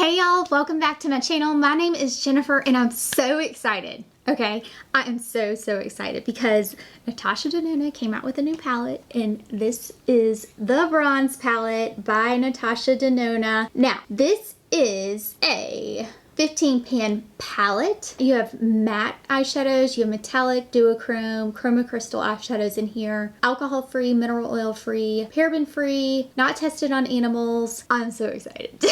Hey y'all, welcome back to my channel. My name is Jennifer and I'm so excited. Okay, I am so excited because Natasha Denona came out with a new palette, and this is the Bronze Palette by Natasha Denona. Now, this is a 15 pan palette. You have matte eyeshadows, you have metallic, duochrome, chroma crystal eyeshadows in here, alcohol free, mineral oil free, paraben free, not tested on animals. I'm so excited.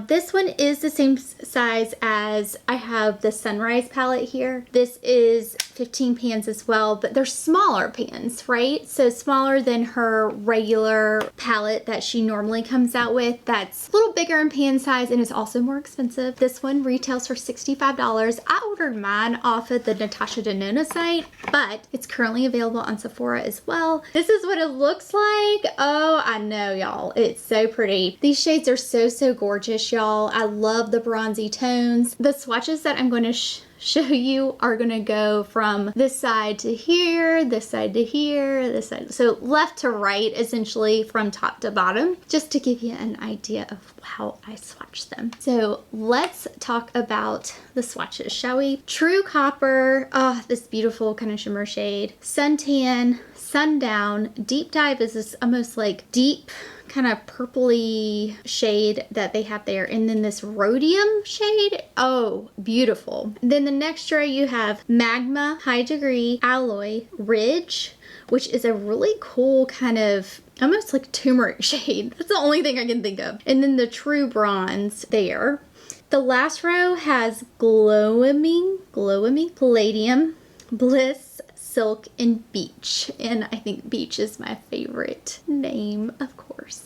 This one is the same size as I have the Sunrise palette here. This is 15 pans as well, but they're smaller pans, right? So smaller than her regular palette that she normally comes out with. That's a little bigger in pan size and is also more expensive. This one retails for $65. I ordered mine off of the Natasha Denona site, but it's currently available on Sephora as well. This is what it looks like. Oh, I know, y'all. It's so pretty. These shades are so gorgeous, y'all. I love the bronzy tones. The swatches that I'm going to show you are gonna go from this side to here, this side to here, this side, so left to right, essentially from top to bottom, just to give you an idea of how I swatch them. So let's talk about the swatches, shall we? True Copper, this beautiful kind of shimmer shade. Suntan, Sundown, Deep Dive is this almost like deep kind of purpley shade that they have there, and then this rhodium shade, oh, beautiful. Then the next tray you have Magma, High Degree, Alloy, Ridge, which is a really cool kind of almost like turmeric shade. That's the only thing I can think of. And then the True Bronze there. The last row has Glowing, Palladium, Bliss, Silk, and Beach. And I think Beach is my favorite name, of course.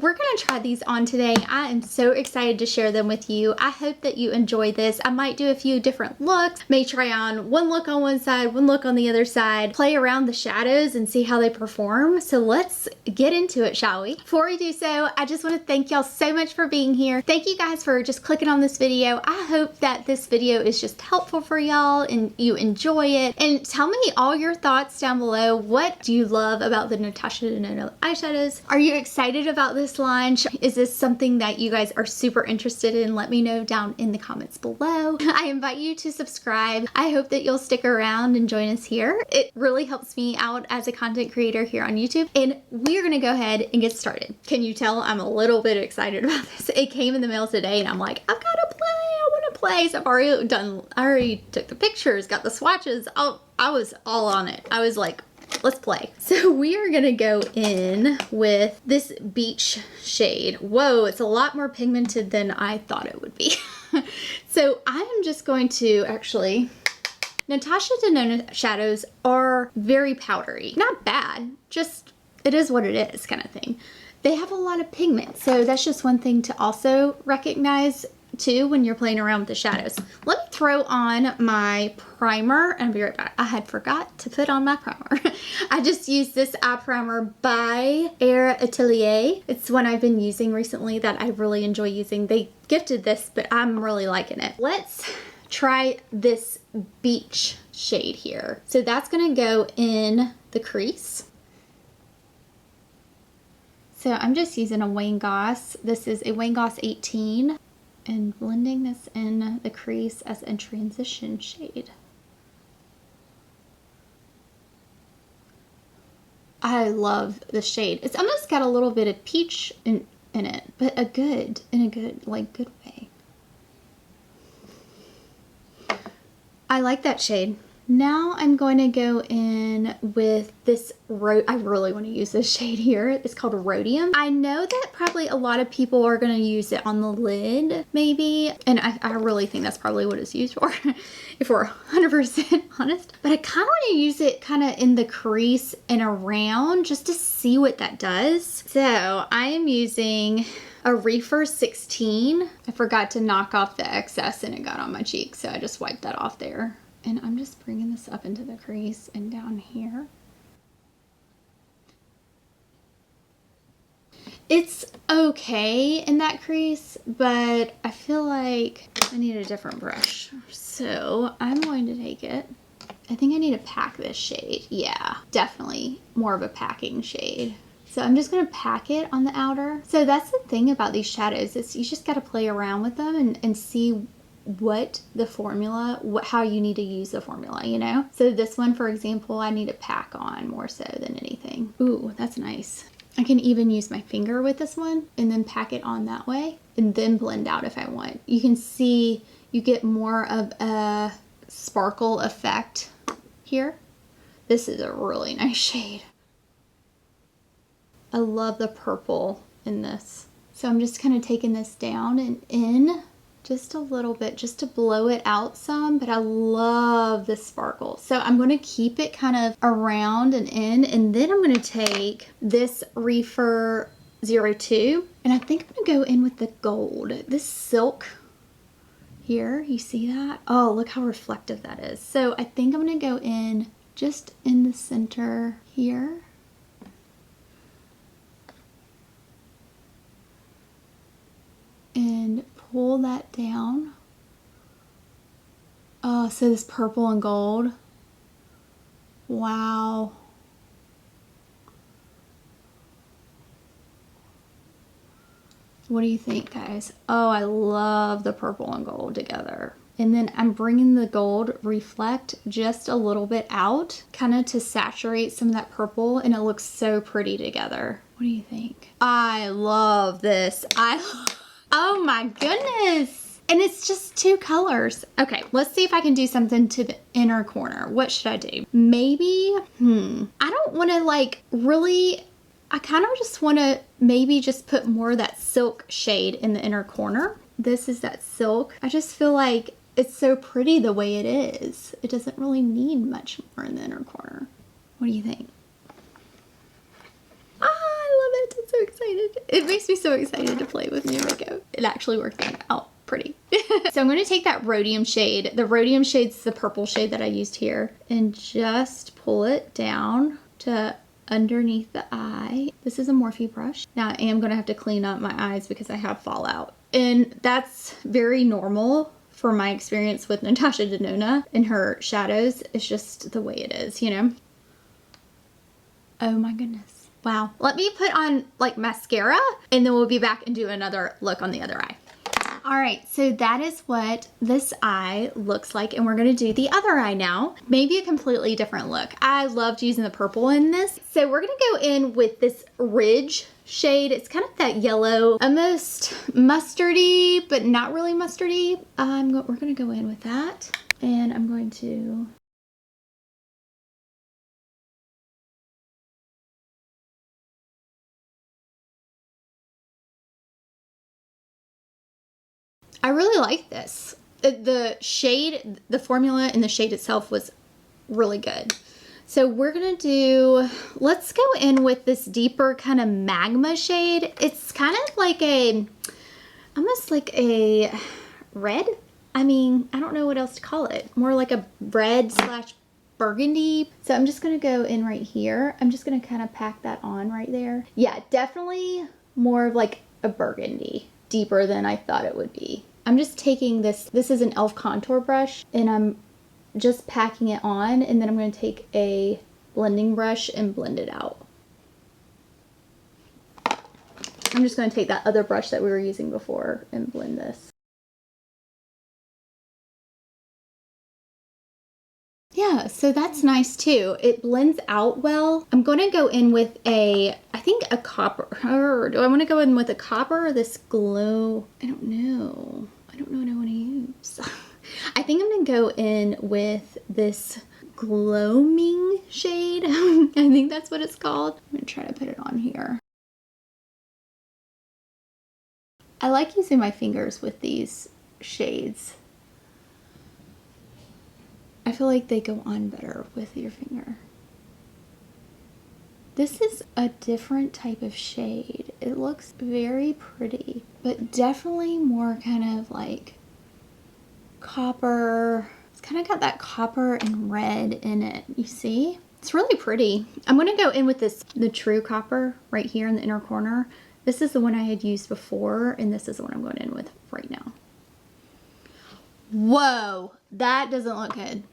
We're gonna try these on today. I am so excited to share them with you. I hope that you enjoy this. I might do a few different looks, may try on one look on one side, one look on the other side, play around the shadows and see how they perform. So let's get into it, shall we? Before we do so, I just want to thank y'all so much for being here. Thank you guys for just clicking on this video. I hope that this video is just helpful for y'all and you enjoy it. And tell me all your thoughts down below. What do you love about the Natasha Denona eyeshadows? Are you excited about this launch? Is this something that you guys are super interested in? Let me know down in the comments below. I invite you to subscribe. I hope that you'll stick around and join us here. It really helps me out as a content creator here on YouTube. And we're gonna go ahead and get started. Can you tell I'm a little bit excited about this? It came in the mail today and I'm like, I've gotta play, I wanna play. So I already took the pictures, got the swatches. I was all on it. I was like, let's play. So we are gonna go in with this Beach shade. Whoa, it's a lot more pigmented than I thought it would be. So I am just going to actually, Natasha Denona shadows are very powdery. Not bad, just it is what it is kind of thing. They have a lot of pigment, so that's just one thing to also recognize too when you're playing around with the shadows. Let me throw on my primer and I'll be right back. I had forgot to put on my primer. I just used this eye primer by Air Atelier. It's one I've been using recently that I really enjoy using. They gifted this, but I'm really liking it. Let's try this Beach shade here. So that's gonna go in the crease. So I'm just using a Wayne Goss. This is a Wayne Goss 18. And blending this in the crease as a transition shade. I love the shade. It's almost got a little bit of peach in it, but in a good way. I like that shade. Now I'm going to go in with this, I really want to use this shade here. It's called Rhodium. I know that probably a lot of people are going to use it on the lid, maybe. And I really think that's probably what it's used for, if we're 100% honest. But I kind of want to use it kind of in the crease and around just to see what that does. So I am using a Reefer 16. I forgot to knock off the excess and it got on my cheek, so I just wiped that off there. And I'm just bringing this up into the crease and down here. It's okay in that crease, but I feel like I need a different brush. So I'm going to take it. I think I need to pack this shade. Yeah, definitely more of a packing shade. So I'm just going to pack it on the outer. So that's the thing about these shadows, is you just got to play around with them and see what the formula, how you need to use the formula, you know? So this one, for example, I need to pack on more so than anything. Ooh, that's nice. I can even use my finger with this one and then pack it on that way and then blend out if I want. You can see you get more of a sparkle effect here. This is a really nice shade. I love the purple in this. So I'm just kind of taking this down and in just a little bit just to blow it out some, but I love the sparkle. So I'm going to keep it kind of around and in, and then I'm going to take this Reefer 02 and I think I'm going to go in with the gold. This silk here, you see that? Oh, look how reflective that is. So I think I'm going to go in just in the center here. And pull that down. Oh, so this purple and gold. Wow. What do you think, guys? Oh, I love the purple and gold together. And then I'm bringing the gold reflect just a little bit out, kind of to saturate some of that purple, and it looks so pretty together. What do you think? I love this. Oh my goodness. And it's just two colors. Okay, let's see if I can do something to the inner corner. What should I do? Maybe, I don't want to like really, I kind of just want to maybe just put more of that silk shade in the inner corner. This is that silk. I just feel like it's so pretty the way it is. It doesn't really need much more in the inner corner. What do you think? I'm so excited. It makes me so excited to play with new makeup. It actually worked out pretty. So I'm going to take that rhodium shade. The rhodium shade's the purple shade that I used here, and just pull it down to underneath the eye. This is a Morphe brush. Now I am going to have to clean up my eyes because I have fallout. And that's very normal for my experience with Natasha Denona and her shadows. It's just the way it is, you know? Oh my goodness. Wow. Let me put on like mascara and then we'll be back and do another look on the other eye. All right, so that is what this eye looks like, and we're gonna do the other eye now. Maybe a completely different look. I loved using the purple in this. So we're gonna go in with this Ridge shade. It's kind of that yellow, almost mustardy, but not really mustardy. We're gonna go in with that, and I'm going to I really like this. The shade, the formula and the shade itself was really good. So we're gonna do, let's go in with this deeper kind of magma shade. It's kind of like almost like a red. I mean, I don't know what else to call it. More like a red slash burgundy. So I'm just gonna go in right here. I'm just gonna kind of pack that on right there. Yeah, definitely more of like a burgundy. Deeper than I thought it would be. I'm just taking this is an e.l.f. contour brush, and I'm just packing it on, and then I'm going to take a blending brush and blend it out. I'm just going to take that other brush that we were using before and blend this. Yeah, so that's nice too. It blends out well. I'm going to go in with I think a copper. Or do I want to go in with a copper or this glow? I don't know. I don't know what I want to use. I think I'm going to go in with this gloaming shade. I think that's what it's called. I'm going to try to put it on here. I like using my fingers with these shades. I feel like they go on better with your finger. This is a different type of shade. It looks very pretty, but definitely more kind of like copper. It's kind of got that copper and red in it. You see? It's really pretty. I'm going to go in with the true copper right here in the inner corner. This is the one I had used before, and this is the one I'm going in with right now. Whoa, that doesn't look good.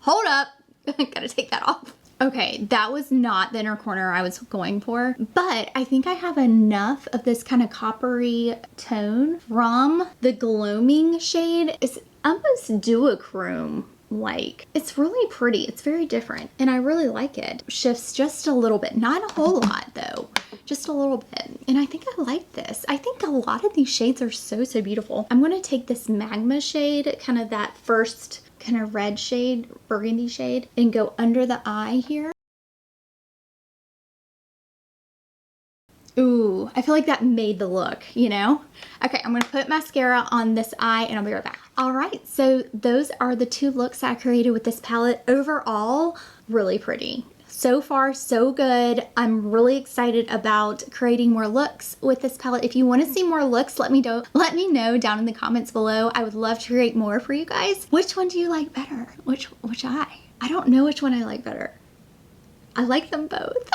Hold up. I gotta take that off. Okay, that was not the inner corner I was going for, but I think I have enough of this kind of coppery tone from the gloaming shade. It's almost duochrome. Like, it's really pretty. It's very different and I really like it. Shifts just a little bit, not a whole lot though, just a little bit. And I think I like this. I think a lot of these shades are so beautiful. I'm going to take this magma shade, kind of that first kind of red shade, burgundy shade, and go under the eye here. Ooh, I feel like that made the look, you know? Okay, I'm gonna put mascara on this eye and I'll be right back. All right, so those are the 2 looks I created with this palette. Overall, really pretty. So far, so good. I'm really excited about creating more looks with this palette. If you want to see more looks, let me know down in the comments below. I would love to create more for you guys. Which one do you like better? Which eye? I don't know which one I like better. I like them both.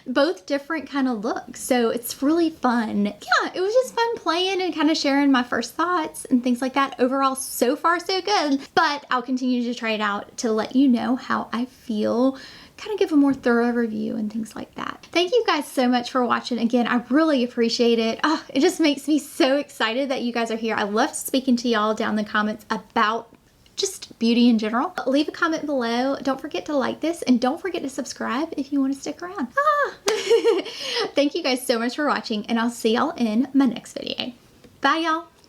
Both different kind of looks. So it's really fun. Yeah, it was just fun playing and kind of sharing my first thoughts and things like that. Overall, so far, so good. But I'll continue to try it out to let you know how I feel, kind of give a more thorough review and things like that. Thank you guys so much for watching. Again, I really appreciate it. Oh, it just makes me so excited that you guys are here. I love speaking to y'all down in the comments about just beauty in general. Leave a comment below. Don't forget to like this and don't forget to subscribe if you want to stick around. Thank you guys so much for watching and I'll see y'all in my next video. Bye y'all.